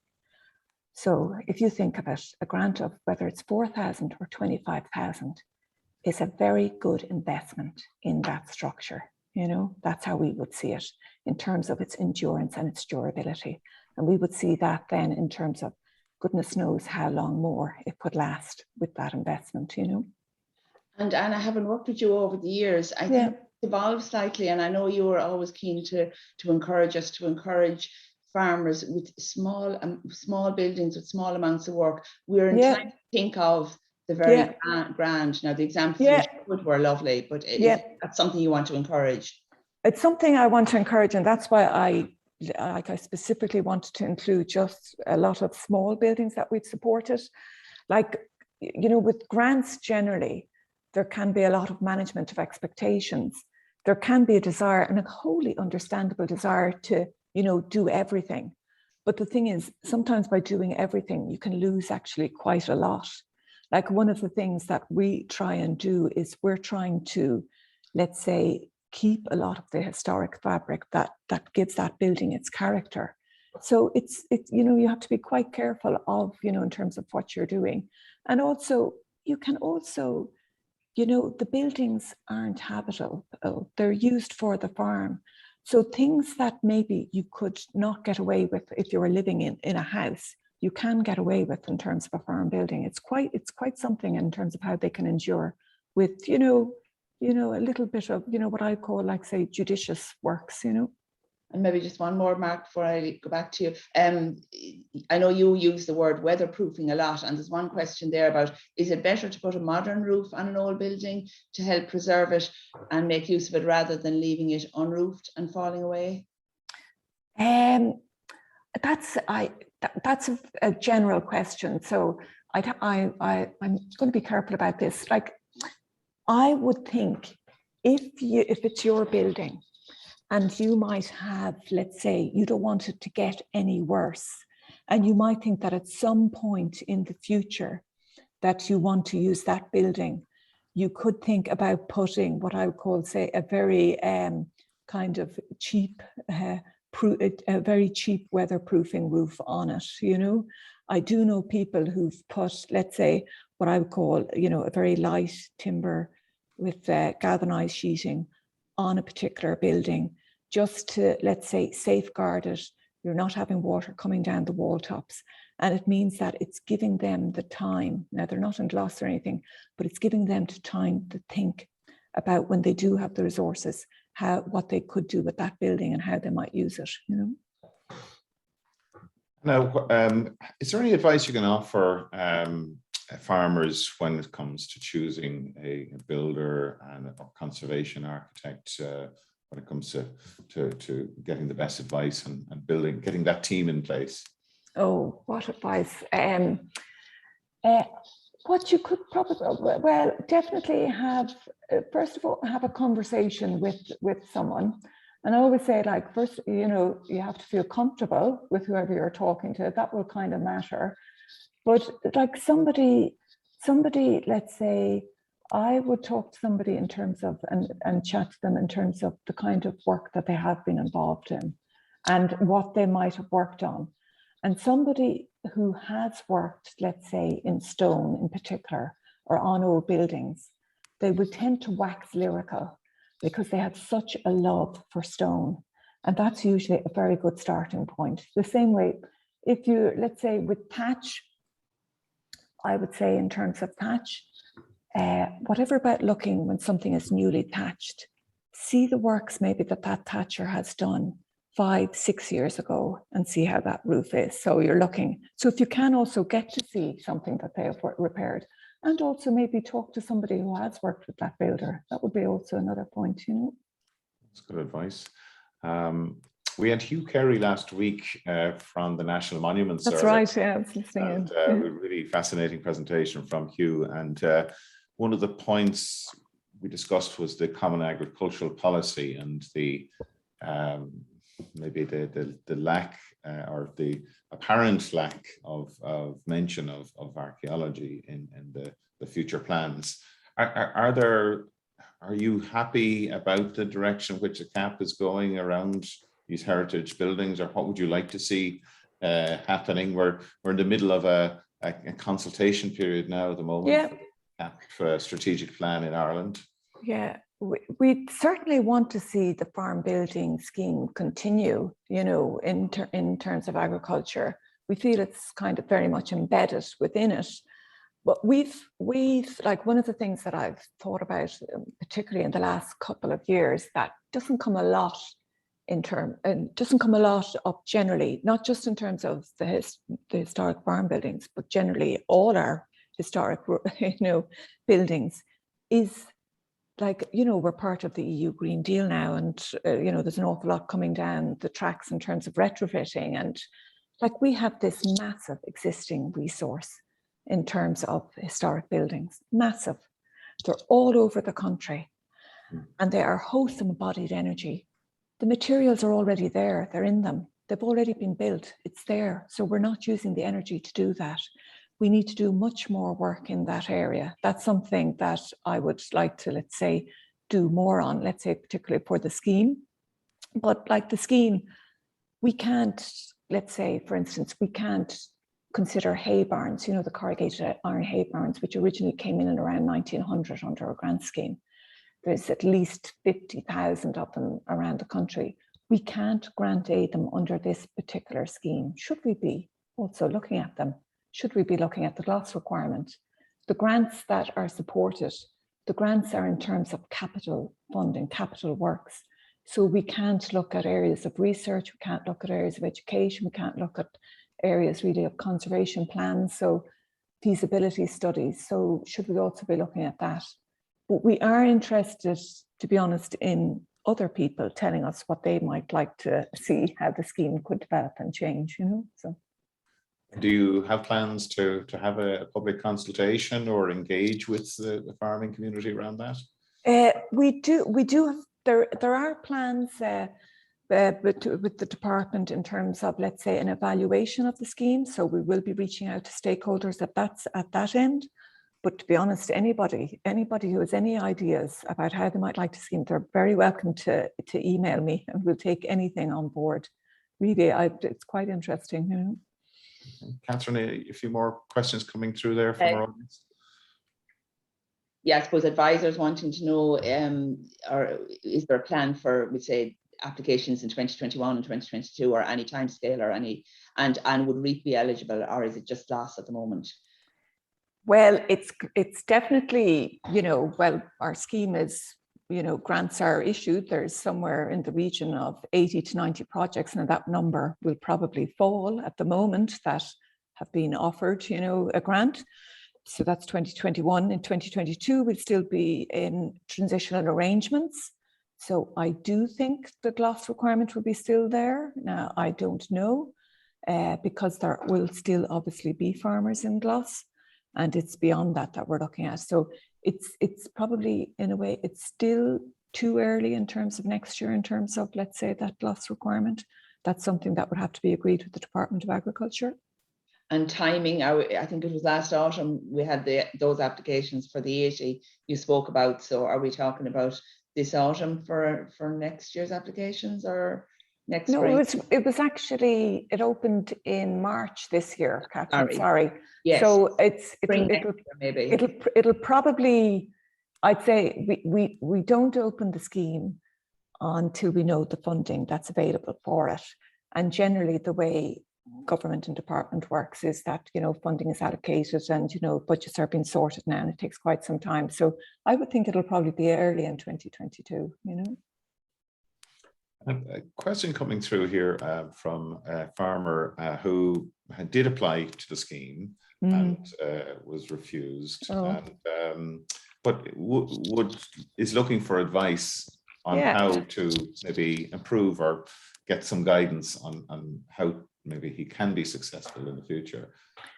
So if you think of it, a grant of whether it's 4,000 or 25,000 is a very good investment in that structure. That's how we would see it in terms of its endurance and its durability. And we would see that then in terms of goodness knows how long more it could last with that investment, And Anna, having worked with you over the years, I think it's evolved slightly, and I know you were always keen to encourage farmers with small buildings with small amounts of work. We're inclined to think of the very grand. Now, the examples you were lovely, but that's something you want to encourage. It's something I want to encourage, and that's why I specifically wanted to include just a lot of small buildings that we've supported. Like, with grants generally, there can be a lot of management of expectations. There can be a desire, and a wholly understandable desire, to do everything. But the thing is, sometimes by doing everything, you can lose actually quite a lot. Like, one of the things that we try and do is we're trying to, let's say, keep a lot of the historic fabric that gives that building its character. So it's you have to be quite careful of, in terms of what you're doing. And also, you can also, the buildings aren't habitable. They're used for the farm. So things that maybe you could not get away with if you were living in a house, you can get away with in terms of a farm building. It's quite something in terms of how they can endure with, a little bit of, what I call, like, say, judicious works, And maybe just one more, Mark, before I go back to you. I know you use the word weatherproofing a lot, and there's one question there about, is it better to put a modern roof on an old building to help preserve it and make use of it rather than leaving it unroofed and falling away? That's a general question. So I'm going to be careful about this. Like, I would think if it's your building and you might have, let's say, you don't want it to get any worse, and you might think that at some point in the future that you want to use that building, you could think about putting what I would call, say, a very kind of cheap, a very cheap weatherproofing roof on it. You know, I do know people who've put, let's say, what I would call, you know, a very light timber with galvanized sheeting on a particular building, just to, let's say, safeguard it. You're not having water coming down the wall tops. And it means that it's giving them the time. Now, they're not in gloss or anything, but it's giving them the time to think about, when they do have the resources, what they could do with that building and how they might use it, you know. Now, is there any advice you can offer farmers when it comes to choosing a builder and a conservation architect, when it comes to getting the best advice and getting that team in place? Oh, what advice? What you could probably, well, definitely have, first of all, have a conversation with someone. And I always say, like, first, you know, you have to feel comfortable with whoever you're talking to. That will kind of matter. But like somebody, let's say, I would talk to somebody in terms of, and chat to them in terms of the kind of work that they have been involved in and what they might have worked on. And somebody who has worked, let's say, in stone in particular, or on old buildings, they would tend to wax lyrical because they have such a love for stone. And that's usually a very good starting point. The same way, if you, let's say, with thatch, I would say in terms of thatch, whatever about looking when something is newly thatched, see the works maybe that thatcher has done 5-6 years ago and see how that roof is. So you're looking. So if you can also get to see something that they have repaired, and also maybe talk to somebody who has worked with that builder, that would be also another point, you know. That's good advice. We had Hugh Carey last week from the National Monuments Service. That's right, yeah, I was listening in. A really fascinating presentation from Hugh. And one of the points we discussed was the common agricultural policy and the maybe the lack or the apparent lack of mention of archaeology in the future plans. Are you happy about the direction which the CAP is going around these heritage buildings, or what would you like to see happening? We're in the middle of a consultation period now at the moment. Yeah. CAP strategic plan in Ireland. Yeah, we certainly want to see the farm building scheme continue, you know, in terms of agriculture. We feel it's kind of very much embedded within it. But we've like, one of the things that I've thought about, particularly in the last couple of years, that doesn't come a lot up generally, not just in terms of the historic farm buildings, but generally all our historic, you know, buildings, is like, you know, we're part of the EU Green Deal now, and you know, there's an awful lot coming down the tracks in terms of retrofitting, and like, we have this massive existing resource in terms of historic buildings, massive. They're all over the country, and they are host and embodied energy. The materials are already there, they're in them, they've already been built, it's there. So we're not using the energy to do that. We need to do much more work in that area. That's something that I would like to, let's say, do more on, let's say, particularly for the scheme. But like the scheme, we can't, let's say, for instance, we can't consider hay barns, you know, the corrugated iron hay barns, which originally came in around 1900 under a grant scheme. There's at least 50,000 of them around the country. We can't grant aid them under this particular scheme. Should we be also looking at them? Should we be looking at the gloss requirement? The grants that are supported, the grants are in terms of capital funding, capital works. So we can't look at areas of research, we can't look at areas of education, we can't look at areas really of conservation plans, so feasibility studies. So should we also be looking at that? But we are interested, to be honest, in other people telling us what they might like to see, how the scheme could develop and change, so. Do you have plans to have a public consultation or engage with the farming community around that? We do have, there are plans with the department in terms of, let's say, an evaluation of the scheme. So we will be reaching out to stakeholders at that end. But to be honest, anybody who has any ideas about how they might like to scheme, they're very welcome to email me, and we'll take anything on board. Really, it's quite interesting, Catherine, a few more questions coming through there from our audience. Yeah, I suppose advisors wanting to know, or is there a plan for, we'd say, applications in 2021 and 2022, or any time scale, or any, and would REAP be eligible, or is it just GLAS at the moment? Well, it's definitely, well, our scheme is, grants are issued. There's somewhere in the region of 80 to 90 projects, and that number will probably fall at the moment that have been offered, a grant. So that's 2021. In 2022, we'll still be in transitional arrangements. So I do think the GLAS requirement will be still there. Now, I don't know, because there will still obviously be farmers in GLAS, and it's beyond that we're looking at. So it's probably, in a way, it's still too early in terms of next year, in terms of, let's say, that GLAS requirement. That's something that would have to be agreed with the Department of Agriculture. And timing, I think it was last autumn, we had those applications for the 80 you spoke about. So are we talking about this autumn for next year's applications, or next spring? No, it was actually, it opened in March this year, Catherine, sorry. Yes. So it'll probably, I'd say we don't open the scheme until we know the funding that's available for it. And generally the way government and department works is that, funding is allocated, and, budgets are being sorted now, and it takes quite some time. So I would think it'll probably be early in 2022, A question coming through here from a farmer who did apply to the scheme and was refused, but is looking for advice on how to maybe improve or get some guidance on how maybe he can be successful in the future.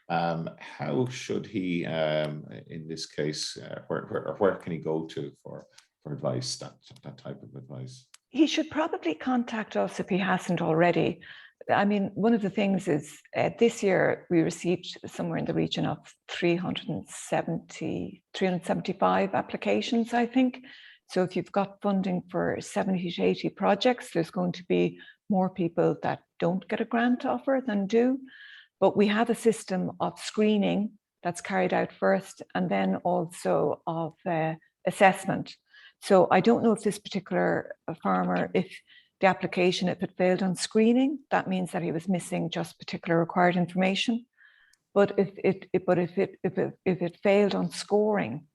How should he, in this case, where can he go to for advice, that type of advice? He should probably contact us if he hasn't already. I mean, one of the things is this year we received somewhere in the region of 375 applications, I think. So if you've got funding for 70 to 80 projects, there's going to be more people that don't get a grant offer than do. But we have a system of screening that's carried out first, and then also of assessment. So I don't know if this particular farmer, if the application, if it failed on screening, that means that he was missing just particular required information. But if it failed on scoring,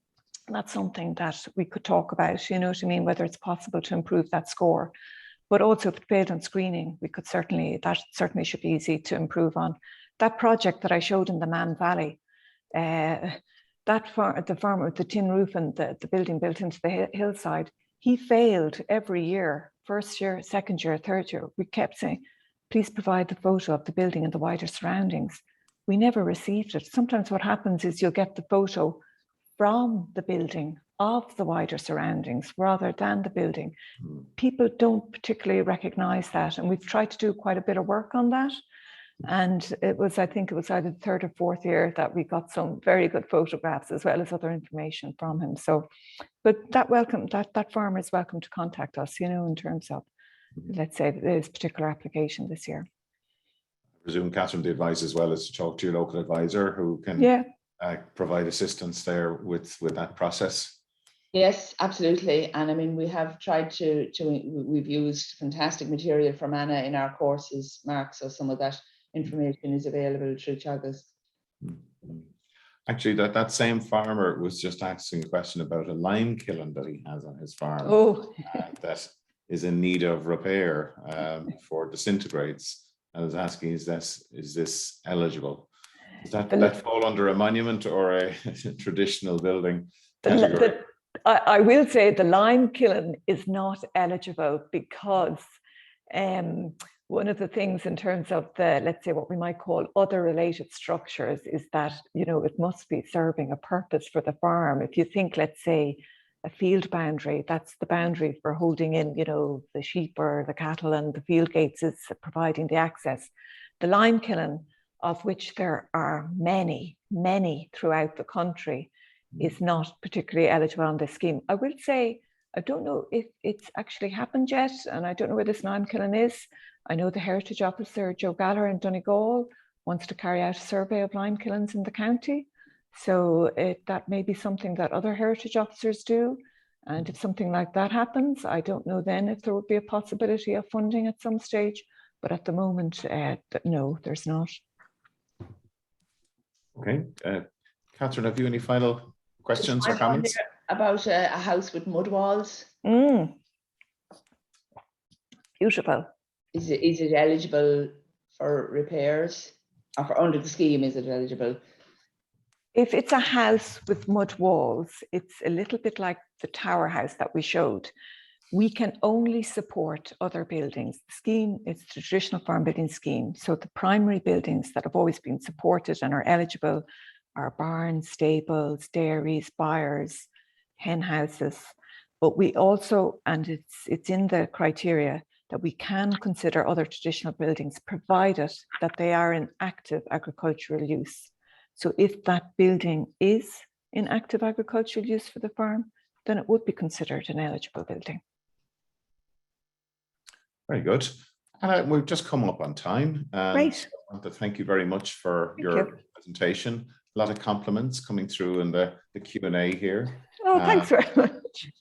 that's something that we could talk about, you know what I mean, whether it's possible to improve that score. But also if it failed on screening, that certainly should be easy to improve on. That project that I showed in the Man Valley, the farmer with the tin roof and the building built into the hillside, he failed every year, first year, second year, third year. We kept saying, please provide the photo of the building and the wider surroundings. We never received it. Sometimes what happens is you'll get the photo from the building of the wider surroundings rather than the building. People don't particularly recognize that. And we've tried to do quite a bit of work on that. And I think it was either the third or fourth year that we got some very good photographs as well as other information from him. So, but that farmer is welcome to contact us, in terms of, let's say, this particular application this year. I presume, Catherine, the advice as well is to talk to your local advisor who can provide assistance there with that process. Yes, absolutely. And I mean, we have tried we've used fantastic material from Anna in our courses, Mark, so some of that information is available through Teagasc. Actually, that same farmer was just asking a question about a lime kiln that he has on his farm. Oh. That is in need of repair before it disintegrates, and is asking, is this eligible? Does that fall under a monument or a traditional building category? I will say the lime kiln is not eligible because one of the things in terms of the, let's say, what we might call other related structures is that, you know, it must be serving a purpose for the farm. If you think, let's say, a field boundary, that's the boundary for holding in, you know, the sheep or the cattle, and the field gates is providing the access. The lime kiln, of which there are many, many throughout the country, is not particularly eligible on this scheme. I will say, I don't know if it's actually happened yet, and I don't know where this lime kiln is. I know the Heritage Officer, Joe Gallagher in Donegal, wants to carry out a survey of lime kilns in the county. So that may be something that other Heritage Officers do. And if something like that happens, I don't know then if there would be a possibility of funding at some stage. But at the moment, no, there's not. Okay. Catherine, have you any final questions or comments? About a house with mud walls. Beautiful. Is it eligible for repairs? Or for under the scheme, is it eligible? If it's a house with mud walls, it's a little bit like the tower house that we showed. We can only support other buildings. The scheme is the traditional farm building scheme. So the primary buildings that have always been supported and are eligible are barns, stables, dairies, byres, hen houses. But we also, and it's in the criteria, that we can consider other traditional buildings provided that they are in active agricultural use. So if that building is in active agricultural use for the farm, then it would be considered an eligible building. Very good. And we've just come up on time. Great. I want to thank you very much for your presentation. A lot of compliments coming through in the Q&A here. Oh, thanks very much.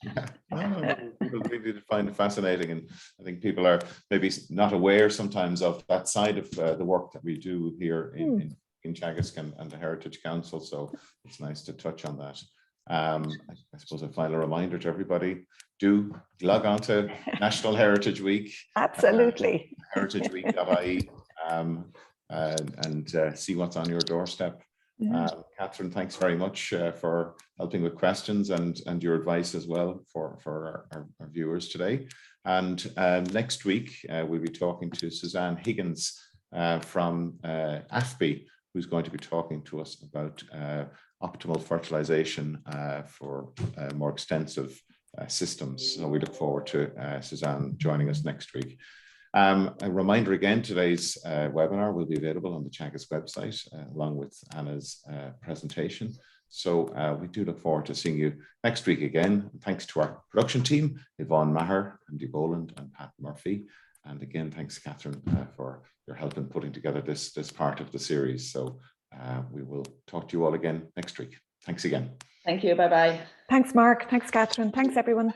Yeah. People really find it fascinating, and I think people are maybe not aware sometimes of that side of the work that we do here in Teagasc and the Heritage Council. So it's nice to touch on that. I suppose a final reminder to everybody: do log on to National Heritage Week. Absolutely. heritageweek.ie and see what's on your doorstep. Catherine, thanks very much for helping with questions and your advice as well for our viewers today. And next week, we'll be talking to Suzanne Higgins from AFBI, who's going to be talking to us about optimal fertilization for more extensive systems. So we look forward to Suzanne joining us next week. A reminder again, today's webinar will be available on the Teagasc website along with Anna's presentation. So we do look forward to seeing you next week again. Thanks to our production team, Yvonne Maher, Andy Boland and Pat Murphy. And again, thanks, Catherine, for your help in putting together this part of the series. So we will talk to you all again next week. Thanks again. Thank you. Bye-bye. Thanks, Mark. Thanks, Catherine. Thanks, everyone.